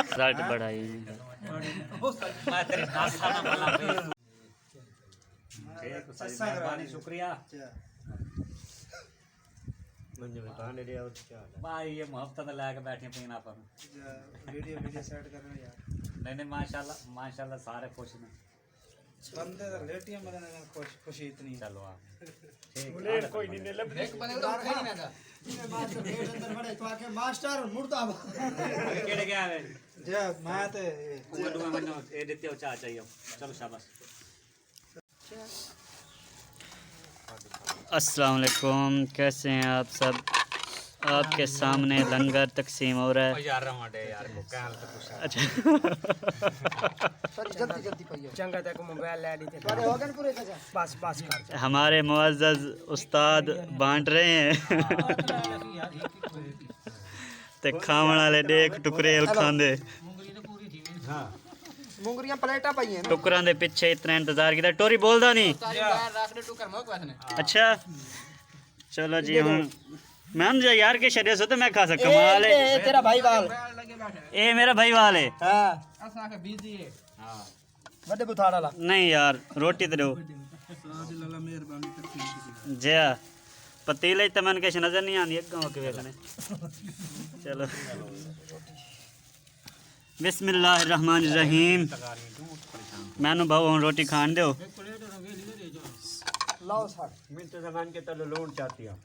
Result बढ़ाई शुक्रिया भाई ये मोहब्बत लैके बैठे पीना अपन वीडियो वीडियो सेट कर रहे यार नहीं माशाल्लाह माशाल्लाह सारे खुश ने बंदे तो लेटिया मेरे ने खुशी इतनी चलो आप बुलेट कोई नहीं लब एक बने तो कहीं ना था मास्टर गेट अंदर बड़े तो आके मास्टर मुर्दाबाद केड़े गया है जे मैं तो वो दुआ मनो ए देते हो चा चाहिए चलो शाबाश अस्सलाम वालेकुम, कैसे हैं आप सब। आपके सामने लंगर तकसीम हो रहा है। यार रमाडे यार को कहल तो कुछ अच्छा जल्दी जल्दी कहियो चंगा तक मोबाइल ले ली थे तुम्हारे हो गए पूरे का बस बस कर हमारे मुअज़्ज़ज़ उस्ताद बांट रहे हैं ते खावन वाले देख टुकरेल खांदे मुंगरियां प्लेटा पाई हैं टुकरां दे पिछे इतना इंतजार किया टोरी बोलदा नहीं। अच्छा चलो जी हुन मैम जो यार के शरीर से तो मैं खा सकता कमाल है। ए तेरा भाई वाल ए मेरा भाई वाल है। हां असा के बिजी है हां बड़े बुथाड़ा ला नहीं यार रोटी तो दो जी पतीले तो मन किश नजर नहीं आती गाँव के वेखने। चलो बिस्मिल्लाहिर्रहमानिर्रहीम मैनू भाऊ हुन रोटी खान दो। लाओ सर मैं तो जमान के तले लोन चाहती हूं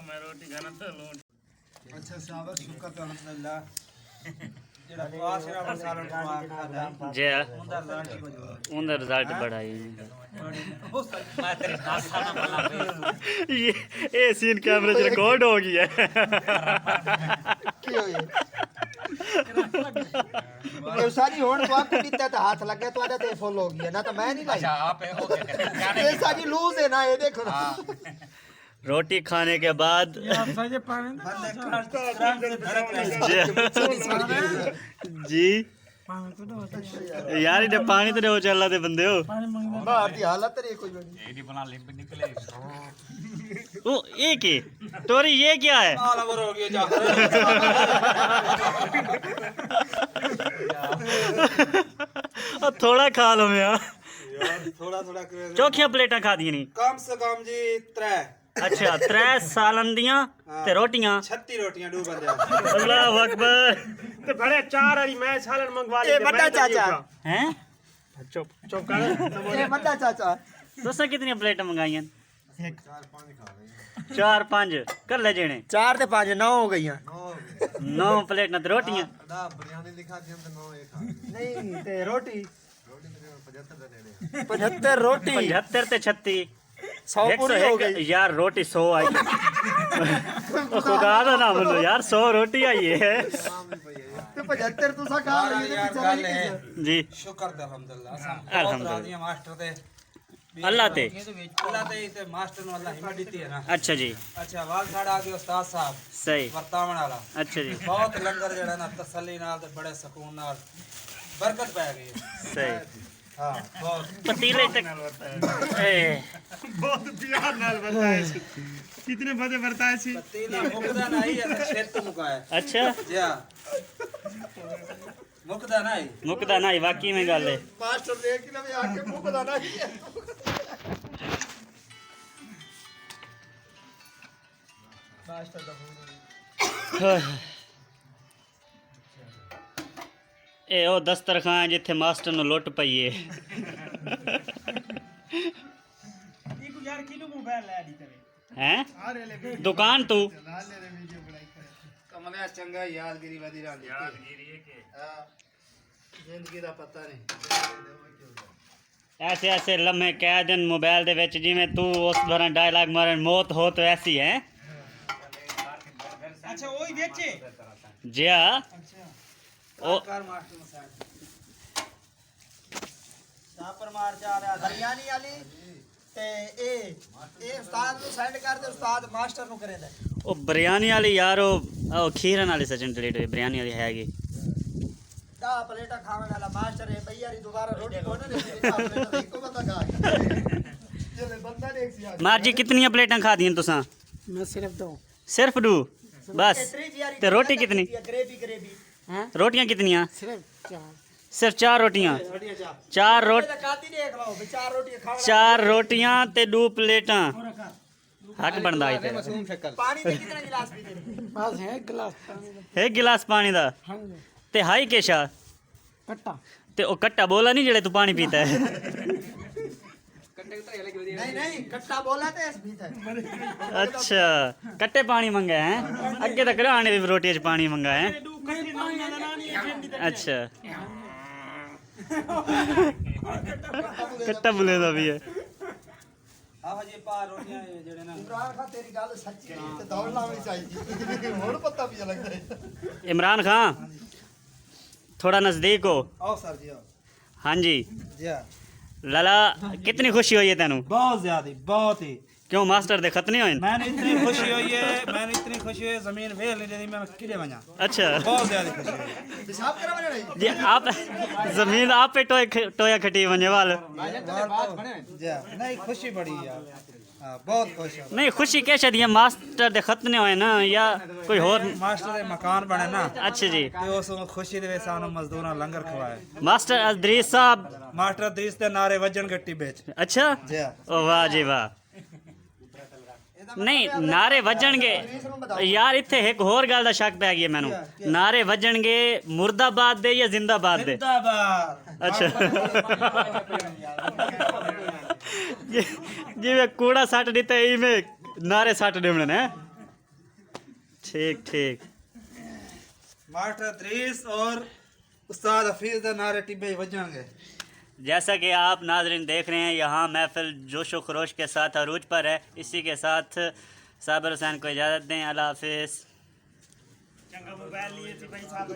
मैं रोटी खाना तो लोन। अच्छा शाबाश शुक्र तो अल्हम्दुलिल्लाह जेड़ा पास है अपन सालन खादा जी उंदा लांटी को जो उनका रिजल्ट बड़ा ही मैं तेरे नासा ना बना ये सीन कैमरे से रिकॉर्ड हो गया है। की हो ये ये सारी होण तो आपको कितना तो हाथ लग गया तो आधा ते फुल हो गया ना तो मैं नहीं लाई अच्छा आप है हो गया ये सारी लूज है ना ये देखो ना रोटी खाने के बाद बंदे जी यार इधर पानी तो दो चला दे बंदे हो बाहर दी हालत रे कोई नहीं एडी बना लिप निकले ओ ये की टोरी ये क्या है। हो गया जा और थोड़ा खा लो मैं यार थोड़ा थोड़ा चौखियां प्लेटा खा दी नहीं कम से कम जी 3 अच्छा 3 सालन दियां ते रोटियां 36 रोटियां डू बंदे अल्लाह अकबर ते बड़े चार वाली मैं सालन मंगवा ली ए बड़ा चाचा हैं चुप चुप कर ए बड़ा चाचा तुसा कितनी प्लेटा मंगाइयां 4-5 कर ले जेने 4 ते 5 9 हो गई 9 प्लेटां ते रोटियां बिरयानी लिखा दी हम तो 9 एक नहीं ते रोटी रोटी तो 75 का देने 75 रोटी 75 ते 36 100 पूरी हो गई यार रोटी 100 आई खुदा दा नाम लो यार 100 रोटी आई है तो 75 तू सा खा रही है गल है जी शुक्र द अल्हम्दुलिल्लाह अल्हम्दुलिल्लाह राजी मास्टर ते अल्लाह ते मास्टर नु अल्लाह हिम्मत दी है ना। अच्छा जी अच्छा वाल साड़ा आ गए उस्ताद साहब सही वर्तावन वाला अच्छा जी बहुत लंगर जेड़ा ना तसल्ली नाल ते बड़े सुकून नाल बरकत पै गई सही हां बहुत पतीले तक ए बहुत प्यार नाल बताए कितने बजे बताए सी पतीला मुकदा नहीं है शेर तो मुकाए अच्छा जी हां मुकदा नहीं मुकदा नहीं वाकई में गल है। मास्टर देख के मैं आके मुंह बताना मास्टर दा ए ओ दस्तरखान जिथे मास्टर नु लुट पई है इको यार किलो मोबाइल ले दी तेरे हैं दुकान तू कमले चंगा यादगिरी वदी रहंदी यादगिरी है के हां जिंदगी दा पता नहीं ऐसे ऐसे लम्हे कैद हैं मोबाइल दे विच जिवें तू उस दौरान डायलॉग मारन मौत हो तो ऐसी है। अच्छा ओही बेचे जी हां ओ कार मास्टर मसाज यहां पर मार जा रहा हरियाणी वाली ते ए उस्ताद नु सेंड कर दे उस्ताद मास्टर नु करे दे ओ बिरयानी वाली यार ओ खीरन वाली सचिन डिलीट हुई बिरयानी वाली हैगी दा प्लेटा खाने वाला मास्टर है भैया री दोबारा रोटी को ना दे को बता खा ये बंदा देख सिया मार जी कितनी प्लेटां खा दी तुसां मैं सिर्फ दो सिर्फ 2 बस तो रोटी कितनी ग्रेवी ग्रेवी हैं रोटियां कितनियां सिर्फ 4 सिर्फ 4 रोटियां रोटियां चार 4 रोट ਤੇ ਕਾਤੀ ਦੇਖ ਲਓ ਵੀ ਚਾਰ ਰੋਟੀਆਂ ਖਾਣ 4 रोटियां ते 2 प्लेटां हक बनदा है ਪਾਣੀ ਦੇ ਕਿੰਨੇ ਗਿਲਾਸ ਪੀਂਦੇ ਨੇ बस है एक गिलास पानी का। एक गिलास पानी दा हाँ जी ते हाई केशा कट्टा ते ओ कट्टा बोला नहीं जेड़े तू पानी पीता है नहीं नहीं कट्टा बोला तो इस भीतर अच्छा कट्टे पानी मंगा है अगे तक आने दी रोटी च पानी मंगा है अच्छा कट्टा बुले दा भी है ਆਹ ਜੇ ਪਾ ਰੋਟੀਆਂ ਇਹ ਜਿਹੜੇ ਨਾ इमरान खान तेरी गल सच्ची है ते दौड़ लानी चाहिए हुन पता भी लगदा है इमरान खान थोड़ा नजदीक हो ਆਓ ਸਰ ਜੀ ਆਓ हाँ जी ਜੀ ਹਾਂ। लाला कितनी खुशी हुई है तेनू बहुत ज्यादा बहुत ही क्यों मास्टर दे खत नहीं होए मैंने इतनी खुशी हुई है जमीन वेल नहीं देती मैं किले बना अच्छा बहुत ज्यादा खुशी हुई पेशाब करा बने जी आप जमीन आप पे टोया खटी बने वाल जी हाँ। नहीं खुशी बड़ी यार हाँ बहुत खुश हूँ नहीं खुशी कैसे दी है मास्टर दे खत नहीं होए ना या कोई और मास्टर दे मकान बने ना अच्छा जी ते उस खुशी दे सानू मजदूरां लंगर खवाए मास्टर अदरीस साहब मास्टर दीस दे नारे वजन गट्टी बेच अच्छा जी हाँ। ओ वाह जी वाह नहीं नारे वजणगे यार इत्थे एक होर गल दा शक पै गया मैनू नारे वजणगे मुर्दाबाद दे या जिंदाबाद दे जिंदाबाद अच्छा जिवें कूड़ा सट दिता इवें नारे सट देवने हैं ठीक ठीक मास्टर दरीस और उस्ताद हफीज दे नारे टिब्बे वजणगे जैसा कि आप नाजरीन देख रहे हैं यहाँ महफिल जोशो खरोश के साथ अरूज पर है। इसी के साथ साबिर हुसैन को इजाज़त दें। अल्लाह हाफिज़। चंगा मोबाइल लिए थी भाई साहब